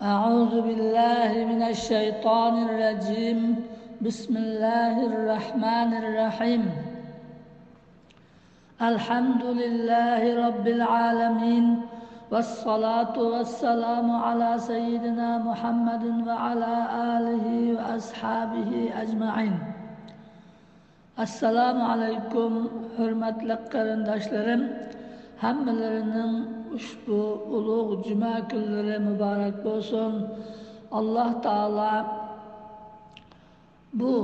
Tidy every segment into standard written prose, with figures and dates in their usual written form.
أعوذ بالله من الشيطان الرجيم بسم الله الرحمن الرحيم الحمد لله رب العالمين والصلاة والسلام على سيدنا محمد وعلى آله وأصحابه أجمعين. Assalamu alaikum, hürmetli qarindoshlarım. Hammalarının ushbu ulug' juma kunlari muborak bo'lsin. Alloh taolo bu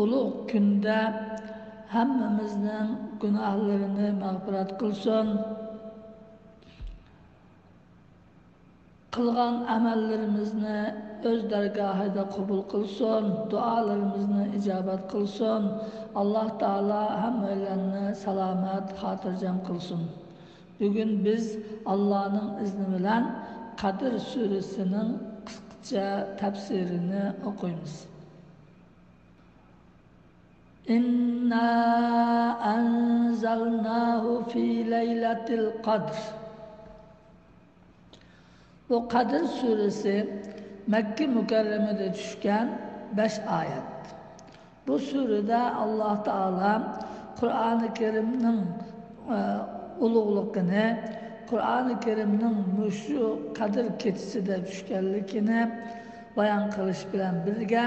ulug' kunda hammamizning gunohlarini mag'firat qilsin. Qilgan amallarimizni öz dargohida qabul qilsin, duolarimizni ijobat qilsin. Alloh taolo hammalarni salomat, xotirjam qilsin. Bugün biz Allah'ın izni bilan Qadr suresining qisqacha tafsirini o'qiymiz. İnna anzalnahu fi laylatil qadr. Bu Qadr suresi Mekke mükerremede düşken 5 ayet. Bu surede Allah Teala Kur'an-ı Kerim'nin ulug'ligini, Qur'oni Kerimning mushu Qadr kechasida tushganligini bayon qilish bilan birga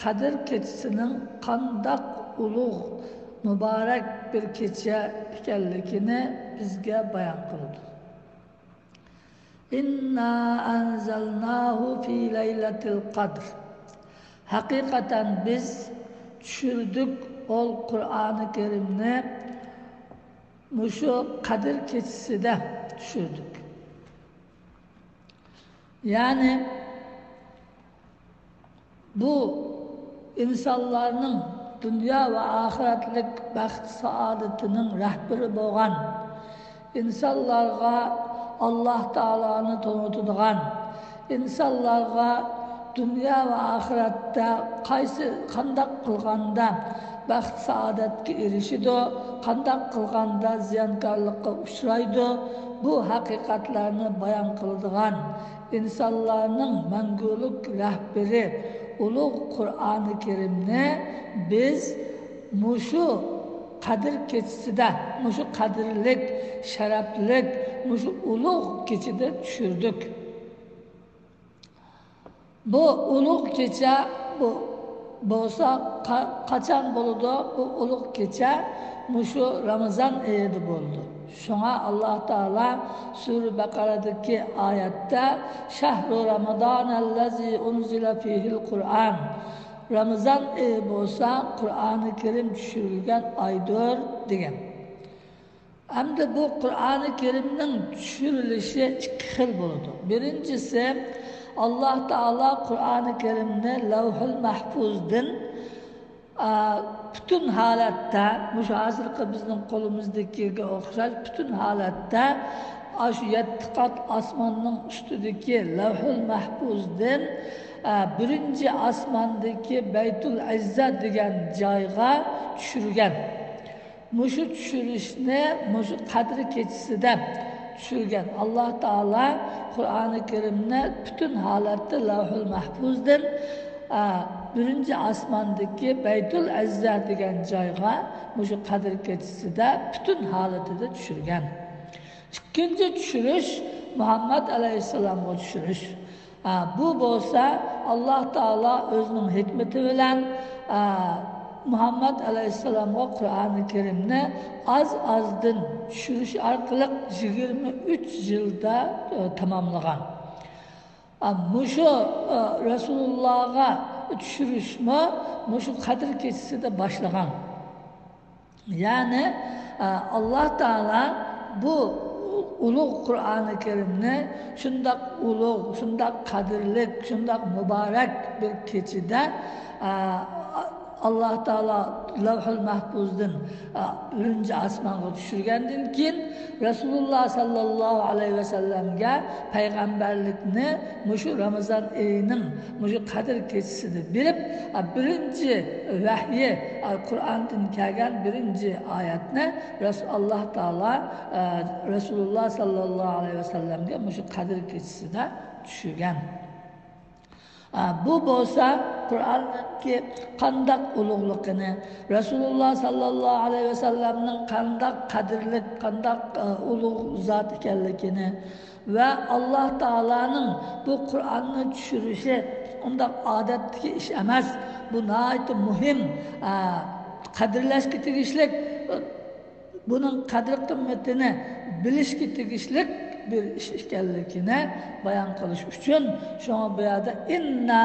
Qadr kechasining qandoq ulug' muborak bir kecha ekanligini bizga bayon qildi. İnna anzalnahu fi laylatil qadr. Haqiqatan biz tushirdik ol Qur'oni Kerimni Muşu Kadir keçisinde düşürdük. Yani bu insanların dünya ve ahiretlik baxt saadetinin rehberi boğan, insanlarga Allah Teala'nı tanıtıdığan, insanlarga dünya ve ahirette kandak kılganda baxt saadetke erişido, kandak kılganda ziyankarlıkka uçraydı. Bu hakikatlerini bayan kıldığan insanların menguluk rehberi ulug' Kur'an-ı Kerim'ni biz muşu Kadir keçiside, muşu kadirlik, şereflik, muşu ulug' keçide düşürdük. Bu ulug' keçe bu bolsa kaçan boludu bu ulug' kecha muşu Ramazan ayida bo'ldi. Şuna Allah Teala Sure Bakara'daki ayette Şehru Ramazanellezî unzile fihil Kur'an. Ramazan ayı bolsa Kur'an-ı Kerim düşürülgen aydır degan. Hem de bu Kur'an-ı Kerim'nin düşürülüşü iki xil bo'ladi. Birincisi Allah Teala Kur'an-ı Kerim'ni Levh-ül Mahfuz'dan bütün halatta, hazırki bizim kolumuzdaki okşaş, bütün halatta şu 7 kat asmanın üstündeki Levh-ül Mahfuz'dan birinci asmandaki Beytül İzzet degen joyga düşürgen. Muşu düşürüşne, muşu Kadr keçiside düşürgen. Allah Teala Kur'an-ı Kerim'ne bütün halatta Levh-ül Mahfuz'dan birinci asmandaki Beytül İzzet degen joyga muşu Kadr keçiside bütün halatida düşürgen. İkinci düşürüş Muhammed Aleyhisselam'a düşürüş. Bu bolsa Allah Teala özünün hikmeti bilen Muhammed Aleyhisselam'a Kur'an-ı Kerim'ni azdan düşürüş arkalık 23 yılda tamamlagan. Muşu Resulullah'a düşürüşme muşu Kadir keçisinde başlagan. Yani Allah Teala bu ulug' Kur'an-ı Kerim'ni şundak ulug', şundak kadirlik, şundak mübarek bir keçide Allah Teala Levh-ül Mahfuz'dan birinci asmanga düşürgenden keyin Resulullah sallallahu aleyhi ve sellem'ge peygamberlikni muşu Ramazan ayının muşu Kadir keçisini berip birinci vahyi Kur'an'dan kelgan birinci ayetni Allah Teala Resulullah sallallahu aleyhi ve sellem'ge muşu Kadir keçisine düşürgen. Bu bo'lsa Qur'onning qandoq ulug'ligini, Rasululloh sallallohu alayhi vasallamning qandoq qadrli, qandoq ulug' zot ekanligini va Alloh taolaning bu Qur'onni tushirishi undaq odatdagi ish emas. Bu nihoyat muhim, qadrlashga tegishli, buning qadr qimmatini bilishga tegishli bir ish ekanligini bayon qilish uchun shuna bu yerda inna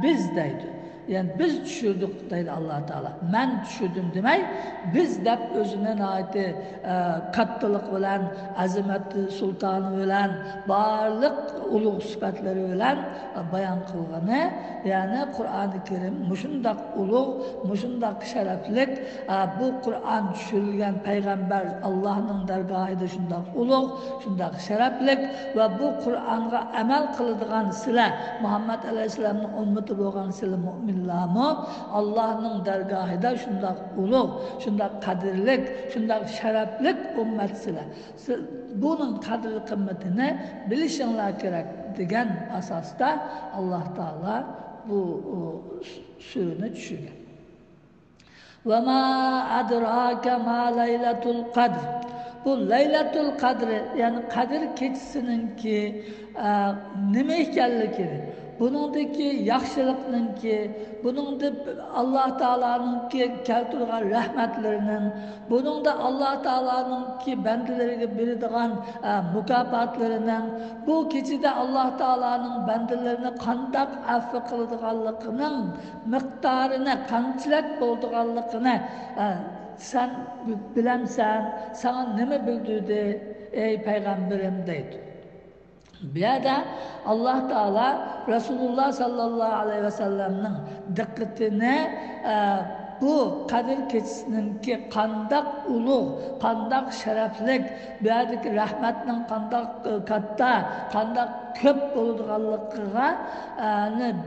biz deydi. Yani biz tushirdik deydi Alloh taolo. Men tushirdim demay, biz deb o'zini nihoyat kattalik bilan, azamati sultoni bilan, barliq ulug' sifatlari bilan bayon qilgani, ya'ni Qur'oni Karim mushundaq ulug', mushundaq sharafli, bu Qur'on tushirilgan payg'ambar Allohning dargohida shundaq ulug', shundaq sharafli va bu Qur'onga amal qiladigan sizlar Muhammad alayhisolamning ummati bo'lgan sizlar mu'minlarmi Allohning dargohida shundaq ulug', shundaq qadrli, shundaq sharafli ummat sizlar. Bunun qadr qimmatini bilishinglar kerak degan asosda Alloh taolo bu surani tushirgan. Va ma adraka ma laylatul qadr. Bu laylatul qadri, yani qadr kechisininki nima ekanligini, buningdagi yaxshilikninki, buningda Alloh taolaninki keltirgan rahmatlarining, buningda Alloh taolaninki bandalariga beradigan mukofotlarining, bu kechida Alloh taolaning bandalarini qanday afv qiladiganligining miqdorini, qanchalik bo'ladiganligini sen bilemsen, sana nima bildirdi ey peygamberim deydi. Bir yerde Allah Teala Resulullah sallallahu aleyhi ve sellem'nin dikkatini bu Kadir Keçisi'ninki qandak ulug', qandak şereflik, bu yerdeki rahmetinin qandak katta, qandak köp bo'ladiganligiga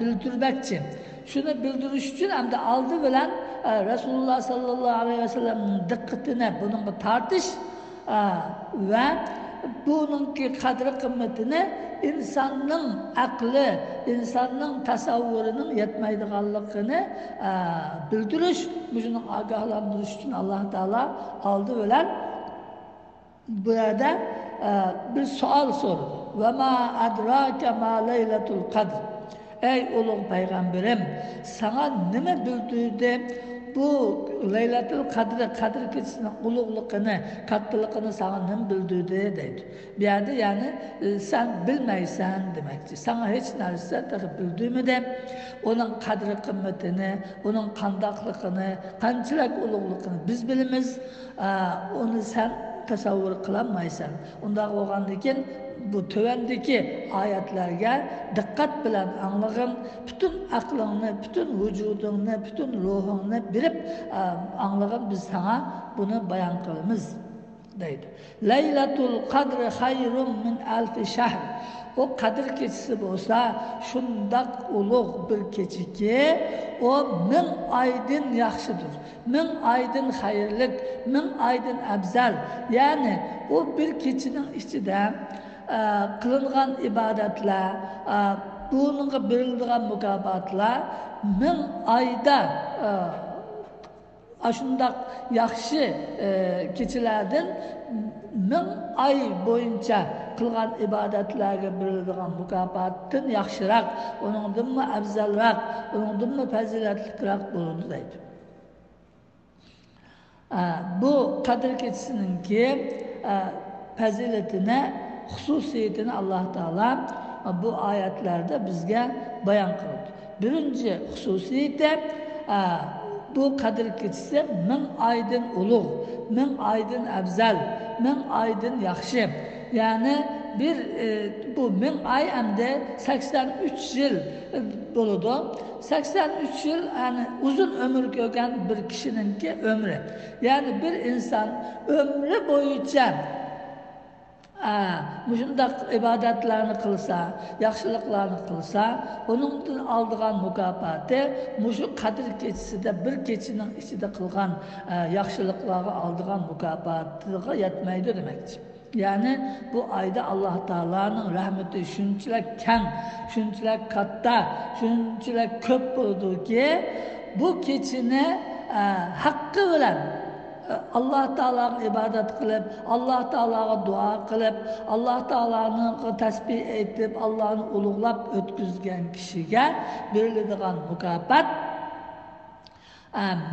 bildirmekçi. Şunu bildiriş için hem de aldı bilen Resulullah sallallahu aleyhi ve sellem'nin dikkatine bununla tartış ve bununki kadri kıymetini insanın aklı, insanın tasavvurunun yetmeydiğanlığını bildiriş, bunu agahlandırış için Allah Teala aldı bilen burada bir sual sordu. Ve ma adrake ma leyletul kadr. Ey ulug' peygamberim, sana nima bildirdi bu Laylatul Qadr, Qadr kechisining ulug'ligini, kattaligini sana nima bildirdi deydi. Bu yerda yani sen bilmaysan demakchi. Sana hech narsa bildirmadi. Onun qadri qimmatini, onun qandaqligini, qanchalik ulug'ligini biz bilamiz. Onu sen tasavvur qilolmaysan. Unda bo'lgandan keyin bu tövendeki ayetlerge dikkat bilen anlığın, bütün aklını, bütün vücudunu, bütün ruhunu bilip anlığın biz sana bunu bayan kılımız deydi. Leylatul kadri hayrun min alfi şehr. O Kadir keçisi olsa şundak ulug' bir keçi ki o 1000 aydan yaxşıdır. 1000 aydan hayırlık, 1000 aydan afzal. Yani o bir keçinin içinde kılıngan ibadetler, bununla verildiğin mukafatlar 1000 ayda aşındak yaxşı keçilerden 1000 ay boyunca kılgan ibadetlerge verildiğin mukafatın yaxşırak, onundan mı afzalrak, onundan mı faziletlikrak bulundu deydi. Bu Kadir keçisininki faziletine, hususiyetini Allah Teala bu ayetlerde bizge bayan kıldı. Birinci hususiyeti bu Kadir keçisi 1000 aydan ulug', 1000 aydan afzal, 1000 aydan yaxşı. Yani bir bu 1000 ay hem de 83 yıl buludu. 83 yıl yani uzun ömür gören bir kişininki ömrü. Yani bir insan ömrü boyunca müşundak ibadetlerini kılsa, yaxşılıklarını kılsa, onun aldığın mukafatı, müşu Kadir keçisi de bir keçinin içinde kılgan yaxşılıkları aldığın mukafatıga yetmeydi demektir. Yani bu ayda Allah Teala'nın rahmeti şunçalar keng, şunçalar katta, şunçalar köp oldu ki bu keçini hakkı bilen Allah Teala'ya ibadet kılıp, Allah Teala'ya dua kılıp, Allah Teala'nı tasbih edip, Allah'ını uluglap ötküzgen kişiye verildiğin mukafat,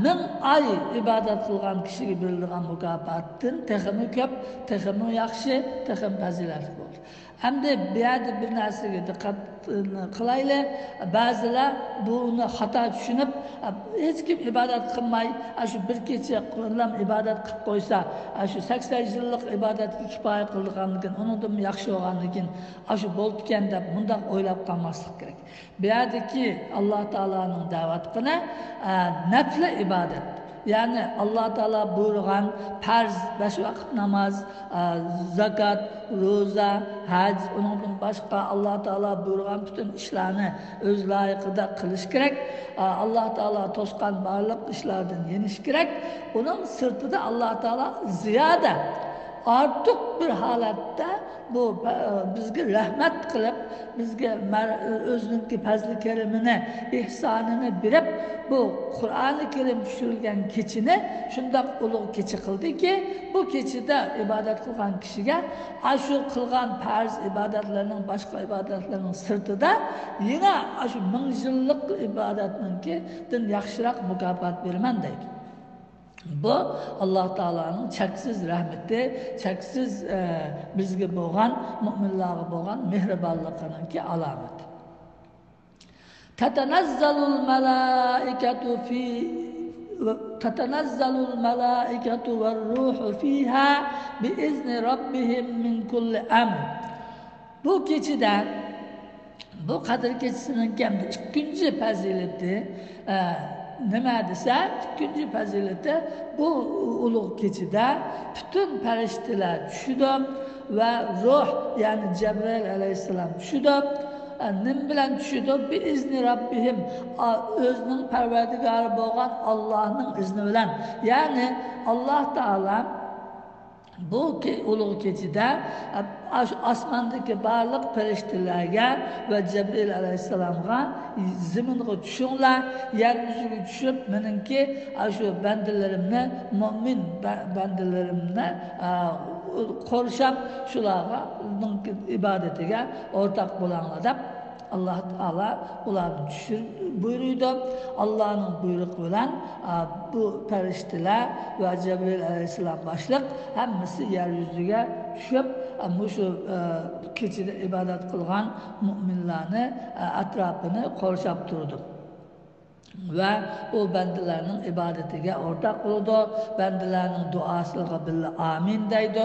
ming ay ibadet kılgan kişiye verildiğin mukafatın texmi köp, texmi yaxşı, texmi faziletli olur. Hem de bir narsaga dikkat kılayla, bazılar bunu hata düşünüp, hiç kim ibadet kılmay, şu bir kecha kılınan ibadet kılıp koysa, şu 80 yıllık ibadetki kifoya kıldıqanlıkın, onundan yaxşı olganlıkın, şu boltken de bundan oylap kalmaslık gerek. Biyadaki Allah Teala'nın davetine nafile ibadet. Yani Allah Teala buyurgan farz, 5 vakit namaz, zakat, roza, hac, onundan başka Allah Teala buyurgan bütün işlerini öz layıkıda kılış gerek. Allah Teala toskan barlık işlerden yeniş gerek. Onun sırtında Allah Teala ziyade artık bir halatta bu bizge rahmet kılıp, bizge özünki fazl-ı kerimine, ihsanını birip, bu Kur'an-ı Kerim düşürülgen keçini şundan ulu keçi kıldı ki, bu keçide ibadet kılgan kişiye, şu kılgan farz ibadetlerinin, başka ibadetlerinin sırtı da yine şu 1000 yıllık ibadetinin ki, din yaxşırak mukafat vermen deydi. Bu Allah Teala'nın çeksiz rahmeti, çeksiz bizge boğan, müminlerge boğan mehribanlığının ki alameti. Tetenazzalul melaiketu ve ruhu fiha biizni rabbihim min kulli emr. Bu keçiden, bu Kadir keçisinin kendi ikinci fazileti, nima desa, ikinci fazileti bu ulug' keçide bütün perişteler tushdi ve ruh yani Cebrail aleyhisselam tushdi. Nim bilan tushdi? Biizni Rabbihim, özünün perverdigarı bo'lgan Allah'ın izni bilan. Yani Allah Teala bu ulug' keçide asmandaki barliq ferishtalarga ve Cebrail aleyhisselamga ziminga tushinglar, yer yuziga tushib, meningki shu bandalarimni, mo'min bandalarimni qorshab, shularga ibadetiga o'rtaq bo'linglar deb Allah Teala ularni tushir buyuruydu. Allah'ın buyruğu bilan bu ferishtalar ve Cebrail aleyhisselam başlık hemmisi yeryüzüge tushib, şu keçide ibadet kılgan müminlerini etrafını qorshab turdi. Ve o bendilerinin ibadetiga ortak oldu. Bendilerinin duasıyla billah amin deydi.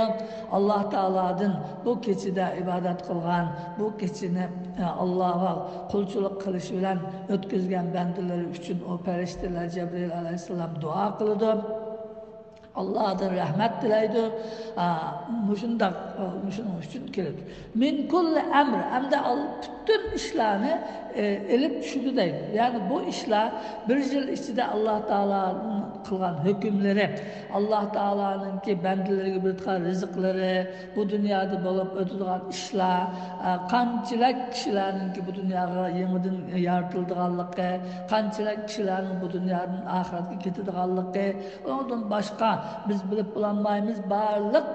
Allah Teala'dan bu keçide ibadet kılgan, bu keçini Allah'a kulçuluk kılışı bilen ötküzgen bendileri için o perişteler Cebrail aleyhisselam dua kıldı. Allah'tan rahmet dileydi. Muşundak, muşunun için kelip. Min kulli emr, hem de bütün işlerini elip düşürdü deydi. Yani bu işler bir yıl içinde Allah Teala'nın kılgan hükümleri, Allah Teala'nın ki bendileri bir tıkan rızıkları, bu dünyada olup ötüdüğün işler, kançılak kişilerin ki bu dünyaya yeniden yaratıldığı, kançılak kişilerin bu dünyanın ahiretine getirdiği, ondan başka biz bilip bulanmayımız barlık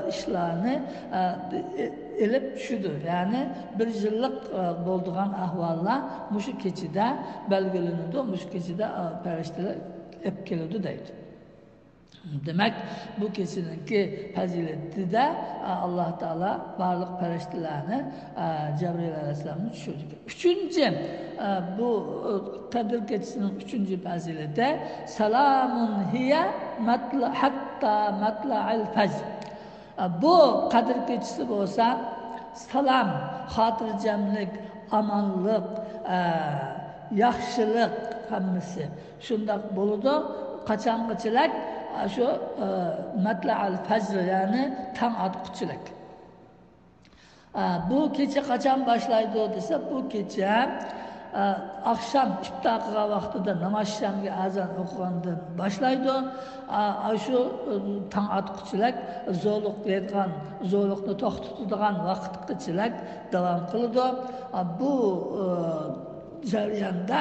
işlerini elip düşüdü. Yani bir yıllık bolduğun ahvallar muşu keçide belgelenirdi, muşu keçide perişteler hep geliyordu deydi. Demek bu keçininki fazileti de Allah Teala varlık periştelerini Cebrail aleyhisselam'ın düşürdü. Üçüncü, bu Kadir keçisinin üçüncü fazileti selamun hiye hatta matla'il fecr. Bu Kadir keçisi olsa salam, hatırcemlik, amanlık, yaxşılık hemmisi şundak buludu. Kaçangıçılık şu matla'il fecr yani tam atqıçılık. Bu keçe kaçan başlaydı dese bu keçe akşam iftar qilgan vaqtida namoz shamga azon o'qigandan boshlaydi. Shu tong otquchilar zo'rliqni to'xtatadigan vaqtgacha davom qiladi. Bu jarayonda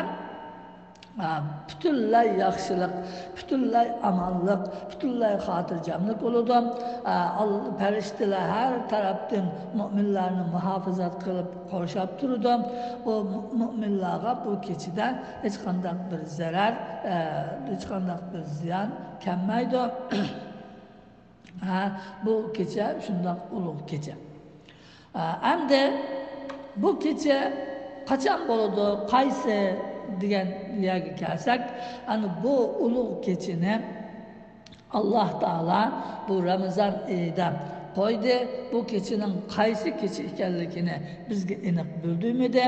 butunlay yaxshilik, butunlay amonlik, butunlay xotirjamlik bo'ladi. Farishtalar har tarafdan mo'minlarni muhofazat qilib qorshab turadi. O mo'minlarga bu kechida hech qanday bir zarar, hech qanday bir ziyon kelmaydi. Bu kecha shundoq ulug' kecha. Endi bu kecha qachon bo'ladi, qaysi degan yerga kelsak, ana bu ulug' kechani Alloh taolo bu Ramazon oyida qo'ydi. Bu kechaning qaysi kecha ekanligini bizga aniq bildirmadi.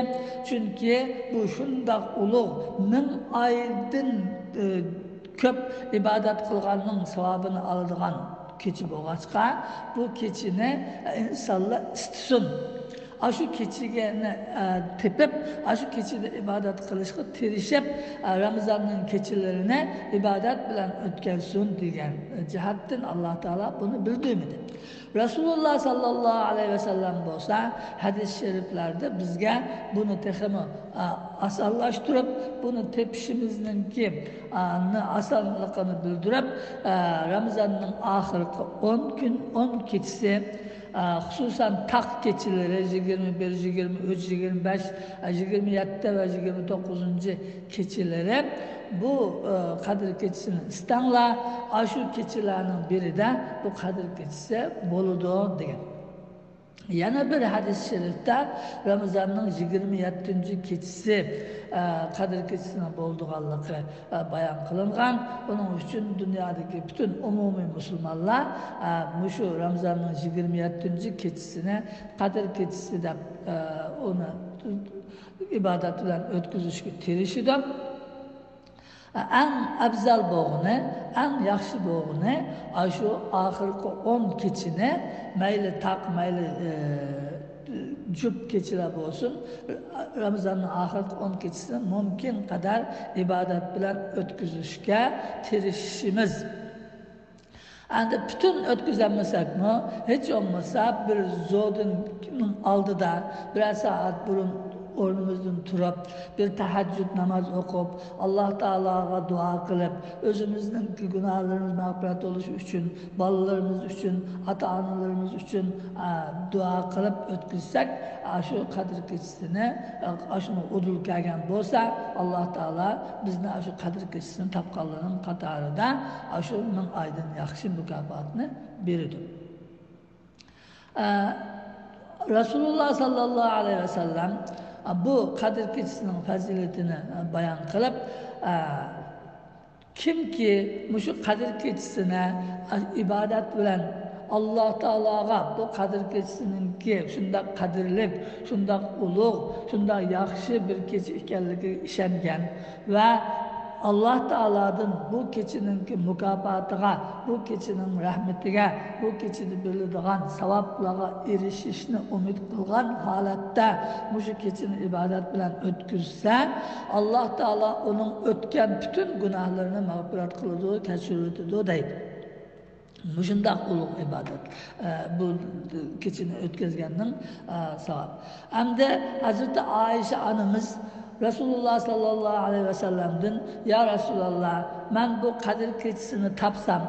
Chunki bu shundoq ulug', ming oydan ko'p ibodat qilganning savobini oladigan kecha bo'lg'achqa, bu kechani insonlar istisin. Aşı keçigeni tepip, aşı keçide ibadet kılışkı tirişip, Ramazan'ın keçilerine ibadet bilen ötkelsin diyen cihattin Allah Teala bunu bildirmedi. Resulullah sallallahu aleyhi ve sellem olsa hadis-i şeriflerde bizge bunu tekimi asallaştırıp, bunu tepişimizin ki asallıkını bildirip, Ramazan'ın ahirki 10 gün 10 keçisi, xususan taq keçileri 21, 23, 25, 27 ve 29. keçileri bu Kadir keçisini istanla, aşu keçilerinin biri de bu Kadir keçisi boludu degan. Yana bir hadis-i şerifte Ramazan'ın 27. keçisi Kadir keçisine bo'ldiganligi bayon qilingan. Bunun için dünyadaki bütün umumi Müslümanlar şu Ramazan'ın 27. keçisine Kadir keçisi de onu ibadet bilen ötküzüşkü tirişidi. En afzal bo'g'ini, en yaxshi bo'g'ini shu oxirgi 10 keçini mayli taq, mayli jup keçilar bo'lsin, Ramazonning oxirgi 10 keçisini mumkin qadar ibodat bilan o'tkazishga tirishishimiz. Endi bütün ötküzenmesek mi? Hiç olmasa bir zodun aldıda bir saat burun o'rnimizdan turib, bir tahajjud namoz o'qib, Alloh taologa duo qilib, o'zimizning gunohlarimiz mag'firat bo'lishi uchun, bolalarimiz uchun, ota-onalarimiz uchun duo qilib o'tkazsak, shu Qadr kechasini, shuni udul kelgan bo'lsa, Alloh taolo bizni shu Qadr kechasini topganlarning qatorida shu ming oydan yaxshi mukofotni beradi. Rasululloh sallallohu alayhi vasallam bu Kadir keçisinin faziletini bayan kılıp kimki şu Kadir keçisine ibadet bilen Allah Teala'ga bu Kadir keçisinin ki şunda kadirlik, şunda ulug', şunda yaxshi bir kecha ekanligiga ishongan ve Allah Teala'nın bu keçinin mukofotiga, bu keçinin rahmetiga, bu keçini biladigan savoblarga erishishni umid qilgan holatda shu keçini ibodat bilan o'tkazsa, Alloh taolo uning o'tgan butun gunohlarini mag'firat qiladi, kechiradi deydi. Shundoq ulug' ibodat bu keçini o'tkazganning savob. Hamda Hazreti Ayşe anamiz Resulullah sallallahu aleyhi ve sellem'den ya Resulallah ben bu Kadir keçisini tapsam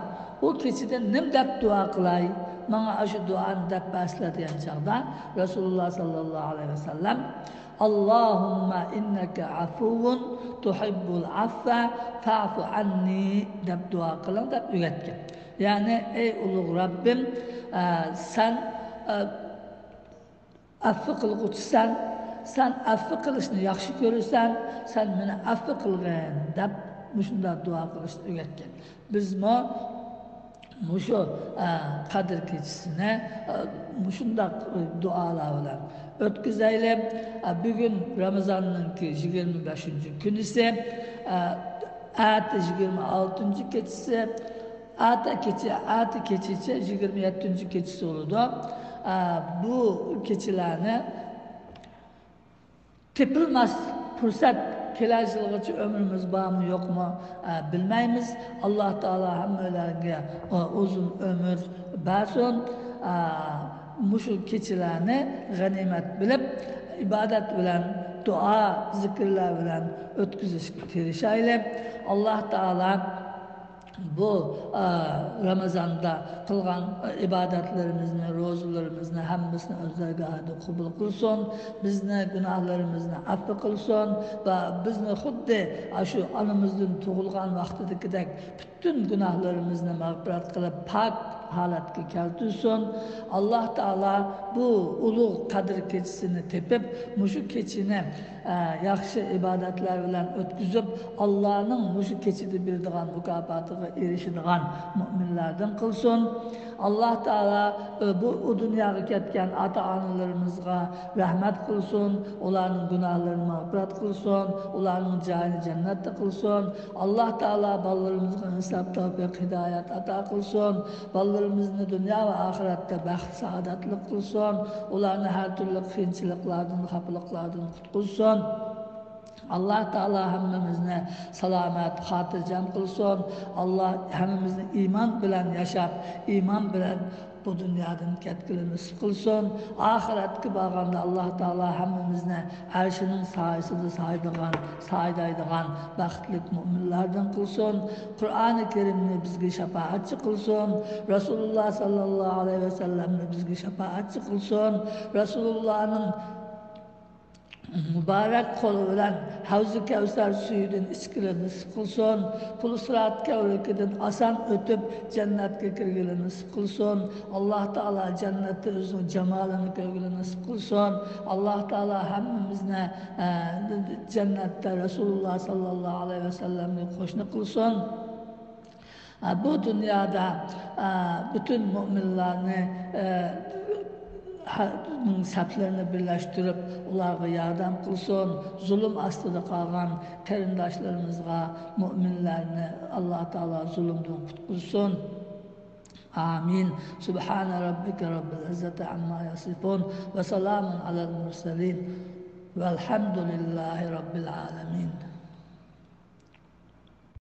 o keçide ne dep dua kılay bana şu duanı dep başla diyen çağda Resulullah sallallahu aleyhi ve sellem Allahümme inneke afuvun tuhibbul affe fa'fu anni dep dua kılan dep üretken. Yani ey ulug' Rabbim sen affı kılgıçsan, sen affı kılışını yaxshi görürsen, sen beni affı kılgın dep muşunda dua kılışını öğretken. Biz şu Kadir keçisine muşunda dualar bilen ötküzeyle bugün Ramazan'ın 25. günüsü, ertesi 26. keçisi, ertesi keçisi 27. keçisi oldu. Bu keçilerini tepilmez fursat kelajilgacha ömrümüz bormi yo'qmi bilmaymiz. Alloh taolo hammalarga uzun ömür bersin. Mushu kechalarni g'animat bilib ibodat bilan, dua, zikrlar bilan o'tkazishga tirishaylik. Alloh taolo bu Ramazonda qilgan ibodatlarimizni, ro'zalarimizni hammasini o'z dargohida qabul qilsin, bizni gunohlarimizni afv qilsin va bizni xuddi shu onamizdan tug'ilgan vaqtidagidek butun gunohlarimizni mag'firat qilib pok holatga keltirsin. Alloh taolo bu ulug' qadr kechasini tepib, mushu kechani yaxshi ibodatlar bilan o'tkazib, Allohning mushu kechada beradigan mukofotiga erishadigan mu'minlardan qilsin. Alloh taolo bu dunyoga ketgan ota-onalarimizga rahmat qilsin, ularning gunohlarini mag'firat qilsin, ularning joyini jannatda qilsin. Alloh taolo bolalarimizga hisob tavfiq hidoyat ato qilsin. Bollarimizni dunyo va oxiratda baxt saodatli qilsin. Ularni har turli qiyinchiliklardan, xafaliklardan qutqizsin. Allah Teala hammamizni salomat, xotirjam qilsin. Allah hammamizni iymon bilan yashab, iymon bilan bu dunyodan ketgili nasib qilsin. Oxiratga borganda Alloh taolo hammamizni arshining soyasida soydaydigan baxtli mu'minlardan qilsin. Qur'oni Karimni bizga shafaatchi qilsin. Rasululloh sallallohu alayhi vasallamni bizga shafaatchi qilsin. Rasulullohning mübarek kolu bilen Havz-ı Kevser suyunun içkili nasip kılson, Pul-Sırat Kevrekiden asan ötüp cennetke kirgili nasip kılson, Allah Teala cennette özünün cemalini kirgili nasip kılson, Allah Teala hemmimizne cennette Resulullah sallallahu aleyhi ve sellem'le koşunu kılson. Bu dünyada bütün müminlerini saflarını birleştirip ularga yardım kılsın, zulüm astida kalgan qarindoshlarımızga, müminlerini Allah Teala zulümden qutqizsin. Amin. Subhane rabbike rabbil izzati amma yasifun ve selamun alel murselin velhamdülillahi rabbil alemin.